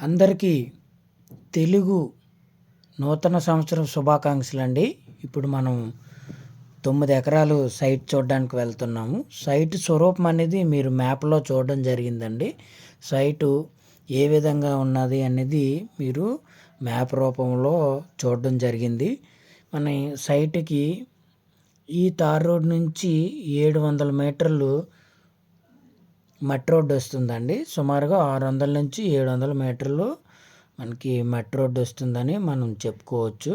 అందరికీ తెలుగు నూతన సంవత్సరం శుభాకాంక్షలు అండి. ఇప్పుడు మనం 9 ఎకరాలు సైట్ చూడడానికి వెళ్తున్నాము. సైట్ స్వరూపం అనేది మీరు మ్యాప్లో చూడడం జరిగిందండి. సైటు ఏ విధంగా ఉన్నది అనేది మీరు మ్యాప్ రూపంలో చూడడం జరిగింది. మన సైట్కి ఈ తార్ రోడ్ నుంచి 700 మీటర్లు మట్టి రోడ్డు వస్తుందండి. సుమారుగా 600 నుంచి 700 మీటర్లు మనకి మట్టి రోడ్డు వస్తుందని మనం చెప్పుకోవచ్చు.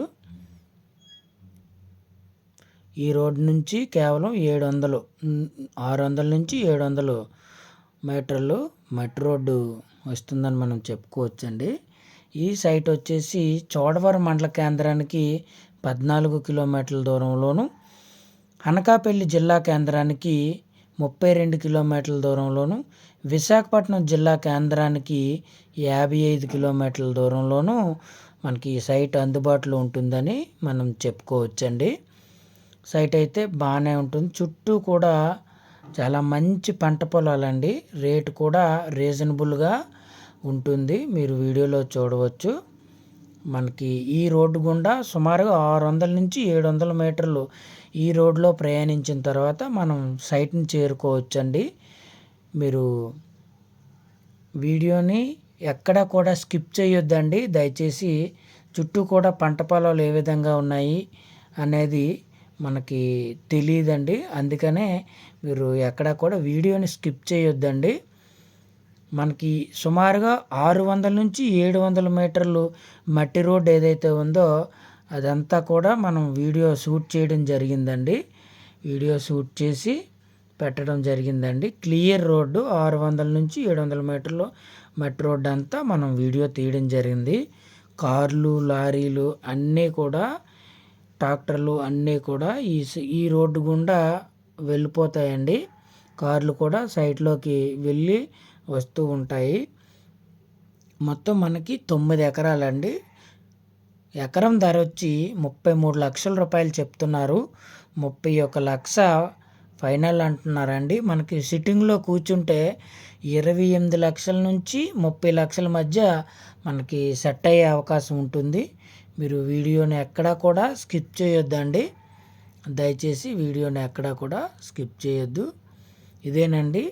ఈ రోడ్డు నుంచి కేవలం 600 నుంచి 700 మీటర్లు మట్టి రోడ్డు వస్తుందని మనం చెప్పుకోవచ్చండి. ఈ సైట్ వచ్చేసి చోడవరం మండల కేంద్రానికి 14 కిలోమీటర్ల దూరంలోను, అనకాపల్లి జిల్లా కేంద్రానికి 32 కిలోమీటర్ల దూరంలోను, విశాఖపట్నం జిల్లా కేంద్రానికి 55 కిలోమీటర్ల దూరంలోను మనకి ఈ సైట్ అందుబాటులో ఉంటుందని మనం చెప్పుకోవచ్చండి. సైట్ అయితే బాగానే ఉంటుంది. చుట్టూ కూడా చాలా మంచి పంట పొలాలండి. రేటు కూడా రీజనబుల్గా ఉంటుంది. మీరు వీడియోలో చూడవచ్చు. మనకి ఈ రోడ్డు గుండా సుమారుగా 600 నుంచి 700 మీటర్లు ఈ రోడ్లో ప్రయాణించిన తర్వాత మనం సైట్ని చేరుకోవచ్చండి. మీరు వీడియోని ఎక్కడ కూడా స్కిప్ చేయొద్దండి దయచేసి. చుట్టూ కూడా పంట పొలాలు ఏ విధంగా ఉన్నాయి అనేది మనకి తెలియదండి. అందుకనే మీరు ఎక్కడ కూడా వీడియోని స్కిప్ చేయొద్దండి. మనకి సుమారుగా 600 నుంచి 700 మీటర్లు మట్టి రోడ్ ఏదైతే ఉందో అదంతా కూడా మనం వీడియో షూట్ చేయడం జరిగిందండి. వీడియో షూట్ చేసి పెట్టడం జరిగిందండి. క్లియర్ రోడ్డు 600 నుంచి 700 మీటర్లు మట్టి రోడ్డు అంతా మనం వీడియో తీయడం జరిగింది. కార్లు, లారీలు అన్నీ కూడా, ట్రాక్టర్లు అన్నీ కూడా ఈ రోడ్డు గుండా వెళ్ళిపోతాయండి. కార్లు కూడా సైట్లోకి వెళ్ళి వస్తూ ఉంటాయి. మొత్తం మనకి 9 ఎకరాలండి. ఎకరం ధర వచ్చి 33 లక్షల రూపాయలు చెప్తున్నారు. 31 లక్ష ఫైనల్ అంటున్నారండి. మనకి సిట్టింగ్లో కూర్చుంటే 28 లక్షల నుంచి 30 లక్షల మధ్య మనకి సెట్ అయ్యే అవకాశం ఉంటుంది. మీరు వీడియోని ఎక్కడా కూడా స్కిప్ చేయొద్దండి. దయచేసి వీడియోని ఎక్కడా కూడా స్కిప్ చేయొద్దు. ఇదేనండి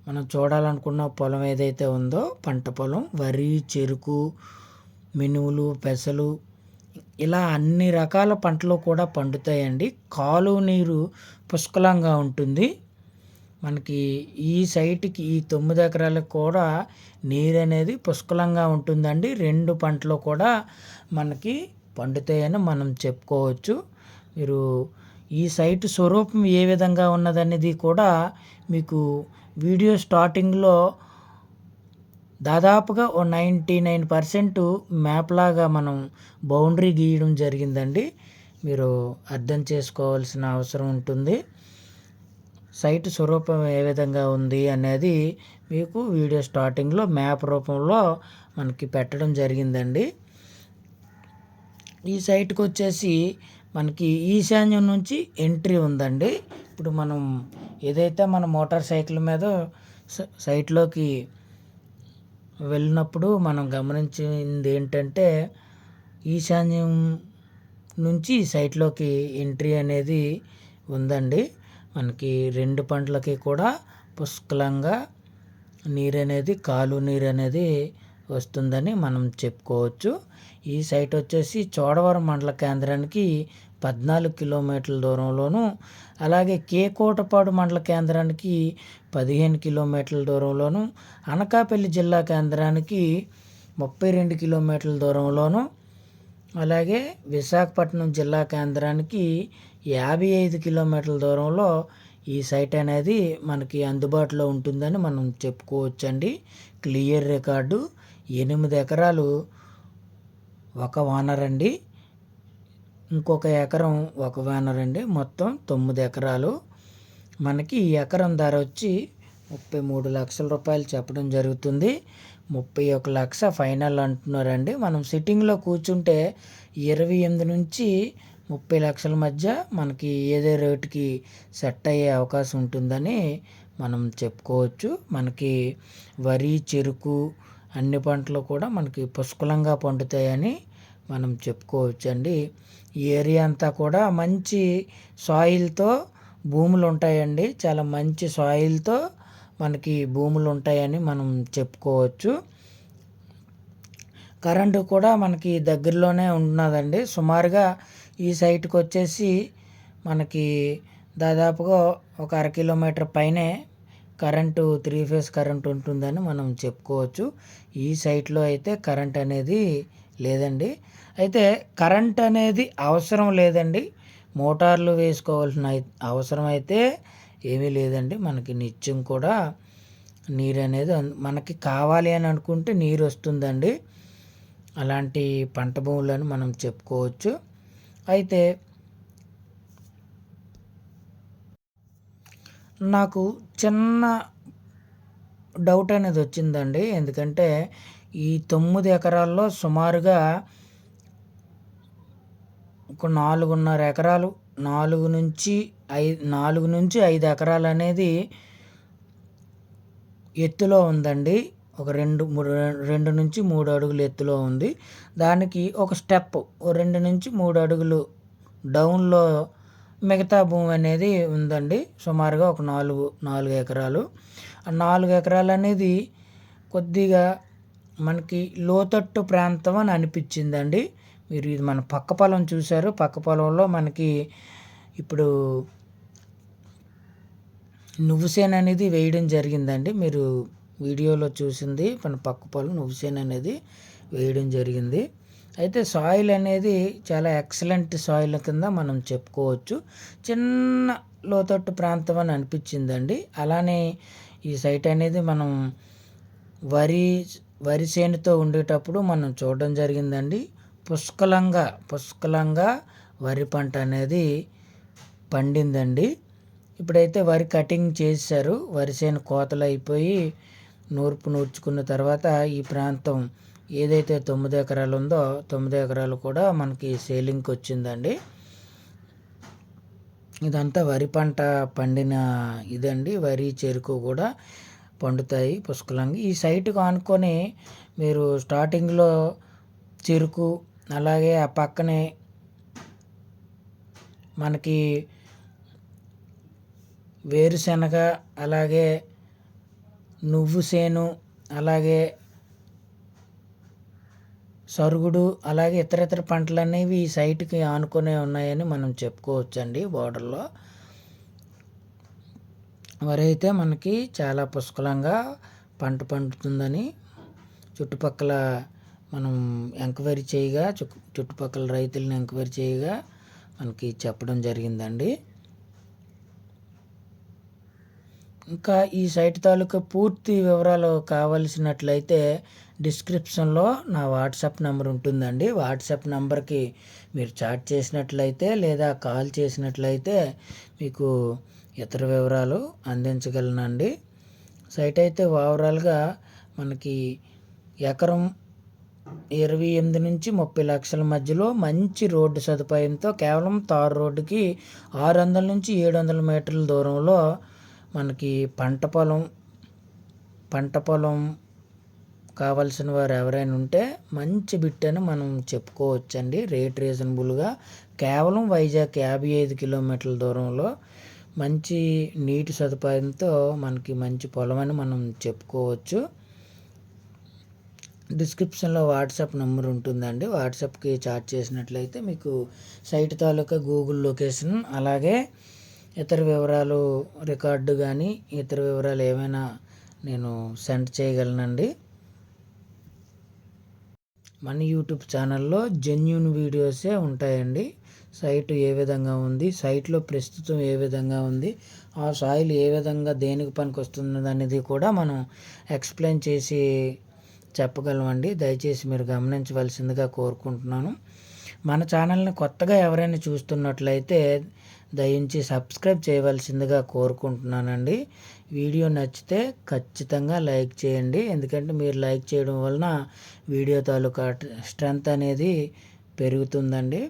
మనం చూడాలనుకున్న పొలం ఏదైతే ఉందో పంట పొలం. వరి, చెరుకు, మినుములు, పెసలు ఇలా అన్ని రకాల పంటలు కూడా పండుతాయండి. కాలువ నీరు పుష్కలంగా ఉంటుంది. మనకి ఈ సైట్కి ఈ 9 ఎకరాలకు కూడా నీరు అనేది పుష్కలంగా ఉంటుందండి. 2 పంటలు కూడా మనకి పండుతాయని మనం చెప్పుకోవచ్చు. మీరు ఈ సైట్ స్వరూపం ఏ విధంగా ఉన్నదనేది కూడా మీకు వీడియో స్టార్టింగ్లో దాదాపుగా 99% మ్యాప్ లాగా మనం బౌండరీ గీయడం జరిగిందండి. మీరు అర్థం చేసుకోవాల్సిన అవసరం ఉంటుంది. సైట్ స్వరూపం ఏ విధంగా ఉంది అనేది మీకు వీడియో స్టార్టింగ్లో మ్యాప్ రూపంలో మనకి పెట్టడం జరిగిందండి. ఈ సైట్కి వచ్చేసి మనకి ఈశాన్యం నుంచి ఎంట్రీ ఉందండి. ఇప్పుడు మనం ఏదైతే మన మోటార్ సైకిల్ మీద సైట్లోకి వెళ్ళినప్పుడు మనం గమనించింది ఏంటంటే ఈశాన్యం నుంచి సైట్లోకి ఎంట్రీ అనేది ఉందండి. మనకి 2 పంటలకి కూడా పుష్కలంగా నీరు అనేది, కాలువ నీరు అనేది వస్తుందని మనం చెప్పుకోవచ్చు. ఈ సైట్ వచ్చేసి చోడవరం మండల కేంద్రానికి 14 కిలోమీటర్ల దూరంలోను, అలాగే కోటపాడు మండల కేంద్రానికి 15 కిలోమీటర్ల దూరంలోను, అనకాపల్లి జిల్లా కేంద్రానికి 32 కిలోమీటర్ల దూరంలోను, అలాగే విశాఖపట్నం జిల్లా కేంద్రానికి 55 కిలోమీటర్ల దూరంలో ఈ సైట్ అనేది మనకి అందుబాటులో ఉంటుందని మనం చెప్పుకోవచ్చండి. క్లియర్ రికార్డు 8 ఎకరాలు ఒక ఓనర్ అండి, ఇంకొక ఎకరం ఒక ఓనర్ అండి. మొత్తం 9 ఎకరాలు. మనకి ఈ ఎకరం ధర వచ్చి 33 లక్షల రూపాయలు చెప్పడం జరుగుతుంది. 31 లక్ష ఫైనల్ అంటున్నారండి. మనం సిట్టింగ్లో కూర్చుంటే 28 నుంచి 30 లక్షల మధ్య మనకి ఏదో రేటుకి సెట్ అయ్యే అవకాశం ఉంటుందని మనం చెప్పుకోవచ్చు. మనకి వరి, చెరుకు అన్ని పంటలు కూడా మనకి పుష్కలంగా పండుతాయని మనం చెప్పుకోవచ్చండి. ఈ ఏరియా అంతా కూడా మంచి సాయిల్తో భూములు ఉంటాయండి. చాలా మంచి సాయిల్తో మనకి భూములు ఉంటాయని మనం చెప్పుకోవచ్చు. కరెంటు కూడా మనకి దగ్గరలోనే ఉన్నదండి. సుమారుగా ఈ సైట్కి వచ్చేసి మనకి దాదాపుగా ఒక 1/2 కిలోమీటర్ పైనే కరెంటు 3 ఫేజ్ కరెంట్ ఉంటుందని మనం చెప్పుకోవచ్చు. ఈ సైట్లో అయితే కరెంట్ అనేది లేదండి. అయితే కరెంట్ అనేది అవసరం లేదండి. మోటార్లు వేసుకోవాల్సిన అవసరం అయితే ఏమీ లేదండి. మనకి నిత్యం కూడా నీరు అనేది మనకి కావాలి అని అనుకుంటే నీరు వస్తుందండి. అలాంటి పంట భూములను మనం చెప్పుకోవచ్చు. అయితే నాకు చిన్న డౌట్ అనేది వచ్చిందండి. ఎందుకంటే ఈ 9 ఎకరాల్లో సుమారుగా ఒక 4.5 ఎకరాలు 4 నుంచి 5 ఎకరాలు అనేది ఎత్తులో ఉందండి. ఒక 2 నుంచి 3 అడుగులు ఎత్తులో ఉంది. దానికి ఒక స్టెప్ 2 నుంచి 3 అడుగులు డౌన్లో మిగతా భూమి అనేది ఉందండి. సుమారుగా ఒక 4 ఎకరాలు. ఆ 4 ఎకరాలు అనేది కొద్దిగా మనకి లోతట్టు ప్రాంతం అని అనిపించిందండి. మీరు ఇది మన పక్క పొలం చూశారు. పక్క పొలంలో మనకి ఇప్పుడు నువ్వుసేను అనేది వేయడం జరిగిందండి. మీరు వీడియోలో చూసింది మన పక్క పొలం నువ్వుసేను అనేది వేయడం జరిగింది. అయితే సాయిల్ అనేది చాలా ఎక్సలెంట్ సాయిల్ కింద మనం చెప్పుకోవచ్చు. చిన్న లోతట్టు ప్రాంతం అని అనిపించిందండి. అలానే ఈ సైట్ అనేది మనం వరి చేనుతో ఉండేటప్పుడు మనం చూడడం జరిగిందండి. పుష్కలంగా వరి పంట అనేది పండిందండి. ఇప్పుడైతే వరి కటింగ్ చేశారు. వరి చేను కోతలు అయిపోయి నూర్చుకున్న తర్వాత ఈ ప్రాంతం ఏదైతే 9 ఎకరాలు ఉందో 9 ఎకరాలు కూడా మనకి సేలింగ్కి వచ్చిందండి. ఇదంతా వరి పంట పండిన ఇదండి. వరి, చెరుకు కూడా పండుతాయి పుష్కలంగా. ఈ సైట్కు ఆనుకొని మీరు స్టార్టింగ్లో చెరుకు, అలాగే ఆ పక్కనే మనకి వేరుశనగ, అలాగే నువ్వుసేను, అలాగే సరుగుడు, అలాగే ఇతర పంటలు అనేవి ఈ సైట్కి ఆనుకునే ఉన్నాయని మనం చెప్పుకోవచ్చండి. బోర్డర్లో వరి అయితే మనకి చాలా పుష్కలంగా పంట పండుతుందని చుట్టుపక్కల మనం ఎంక్వైరీ చేయగా చుట్టుపక్కల రైతులను ఎంక్వైరీ చేయగా మనకి చెప్పడం జరిగిందండి. ఇంకా ఈ సైట్ తాలూకా పూర్తి వివరాలు కావలసినట్లయితే డిస్క్రిప్షన్లో నా వాట్సాప్ నెంబర్ ఉంటుందండి. వాట్సాప్ నెంబర్కి మీరు చాట్ చేసినట్లయితే లేదా కాల్ చేసినట్లయితే మీకు ఇతర వివరాలు అందించగలనండి. సైట్ అయితే ఓవరాల్గా మనకి ఎకరం 28 నుంచి 30 లక్షల మధ్యలో మంచి రోడ్డు సదుపాయంతో కేవలం తారు రోడ్డుకి 600 నుంచి 700 మీటర్ల దూరంలో మనకి పంట పొలం కావాల్సిన వారు ఎవరైనా ఉంటే మంచి బిట్ అని మనం చెప్పుకోవచ్చండి. రేట్ రీజనబుల్గా కేవలం వైజాగ్ 55 కిలోమీటర్ల దూరంలో మంచి నీటి సదుపాయంతో మనకి మంచి పొలం అని మనం చెప్పుకోవచ్చు. డిస్క్రిప్షన్లో వాట్సాప్ నెంబర్ ఉంటుందండి. వాట్సాప్కి చాట్ చేసినట్లయితే మీకు సైట్ తాలూకా గూగుల్ లొకేషన్, అలాగే ఇతర వివరాలు రికార్డు కానీ ఇతర వివరాలు ఏమైనా నేను సెండ్ చేయగలనండి. మన యూట్యూబ్ ఛానల్లో జెన్యూన్ వీడియోసే ఉంటాయండి. సైట్ ఏ విధంగా ఉంది, సైట్లో ప్రస్తుతం ఏ విధంగా ఉంది, ఆ సాయిల్ ఏ విధంగా దేనికి పనికి వస్తుంది అనేది కూడా మనం ఎక్స్ప్లెయిన్ చేసి చెప్పగలమండి. దయచేసి మీరు గమనించవలసిందిగా కోరుకుంటున్నాను. మన ఛానల్ని కొత్తగా ఎవరైనా చూస్తున్నట్లయితే దయించి సబ్స్క్రైబ్ చేయవలసిందిగా కోరుకుంటున్నానండి. వీడియో నచ్చితే ఖచ్చితంగా లైక్ చేయండి. ఎందుకంటే మీరు లైక్ చేయడం వలన వీడియో తాలూకా స్ట్రెంత్ అనేది పెరుగుతుందండి.